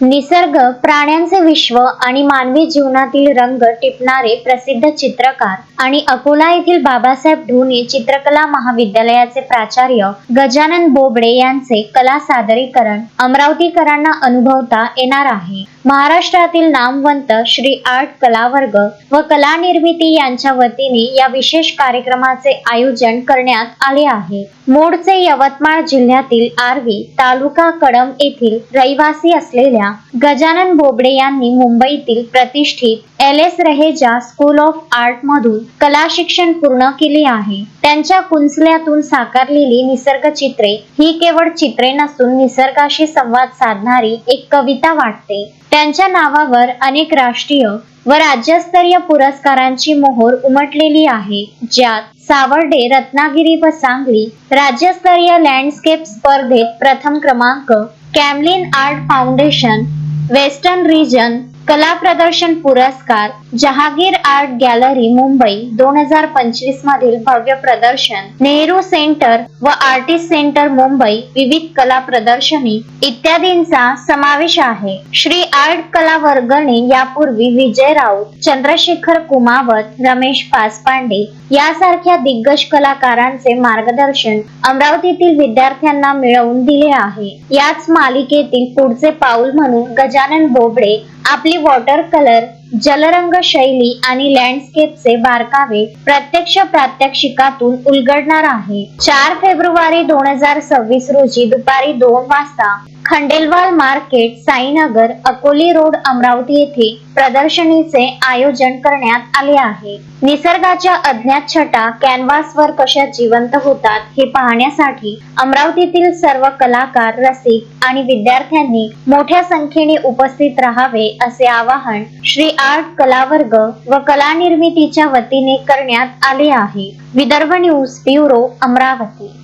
निसर्ग, प्राण्यांचे विश्व आणि मानवी जीवनातील रंग टिपणारे प्रसिद्ध चित्रकार आणि अकोला येथील बाबासाहेब ढोणे चित्रकला महाविद्यालयाचे प्राचार्य गजानन बोबडे यांचे कला सादरीकरण अमरावतीकरांना अनुभवता येणार आहे। महाराष्ट्रातील नामवंत श्री आर्ट कला वर्ग व कला निर्मिती यांच्या वतीने या विशेष कार्यक्रमाचे आयोजन करण्यात आले आहे। मूळचे यवतमाळ जिल्ह्यातील आर्वी तालुका कळंब येथील रहिवासी असलेल्या गजानन बोबडे यांनी मुंबईतील प्रतिष्ठित LS Raheja school of art मधून कला शिक्षण पूर्ण केले आहे। त्यांच्या कुंचल्यातून साकारलेली निसर्ग चित्रे ही केवळ चित्रे नसून निसर्गाशी संवाद साधणारी एक कविता वाटते। त्यांच्या नावावर अनेक राष्ट्रीय व राज्यस्तरीय पुरस्कारांची मोहोर उमटलेली आहे, ज्यात सावर्डे, रत्नागिरी व सांगली राज्यस्तरीय लँडस्केप स्पर्धेत प्रथम क्रमांक, Camlin art foundation western region कला प्रदर्शन पुरस्कार, जहागीर आर्ट गॅलरी मुंबई 2025 मधील भव्य प्रदर्शन, नेहरू सेंटर व आर्टिस्ट सेंटर मुंबई विविध कला प्रदर्शनी इत्यादींचा समावेश आहे। श्री आर्ट कला वर्गने यापूर्वी विजय राऊत, चंद्रशेखर कुमावत, रमेश पासपांडे यासारख्या दिग्गज कलाकारांचे मार्गदर्शन अमरावतीतील विद्यार्थ्यांना मिळवून दिले आहे। याच मालिकेतील पुढचे पाऊल म्हणून गजानन बोबडे आपली वॉटर कलर, जलरंग शैली आणि लँडस्केपचे बारकावे प्रत्यक्ष प्रात्यक्षिकातून उलगडणार आहे। 4 फेब्रुवारी 2026 रोजी दुपारी 2 वाजता खंडेलवाल मार्केट, साईनगर, अकोली रोड, अमरावती येथे प्रदर्शनीचे आयोजन करण्यात आले आहे। निसर्गाच्या अज्ञात छटा कॅनव्हासवर कशा जिवंत होतात हे पाहण्यासाठी अमरावतीतील सर्व कलाकार, रसिक आणि विद्यार्थ्यांनी मोठ्या संख्येने उपस्थित राहावे असे आवाहन श्री आर्ट कला वर्ग व कला निर्मितीच्या वतीने करण्यात आले आहे। Vidarbha news bureau, Amravati.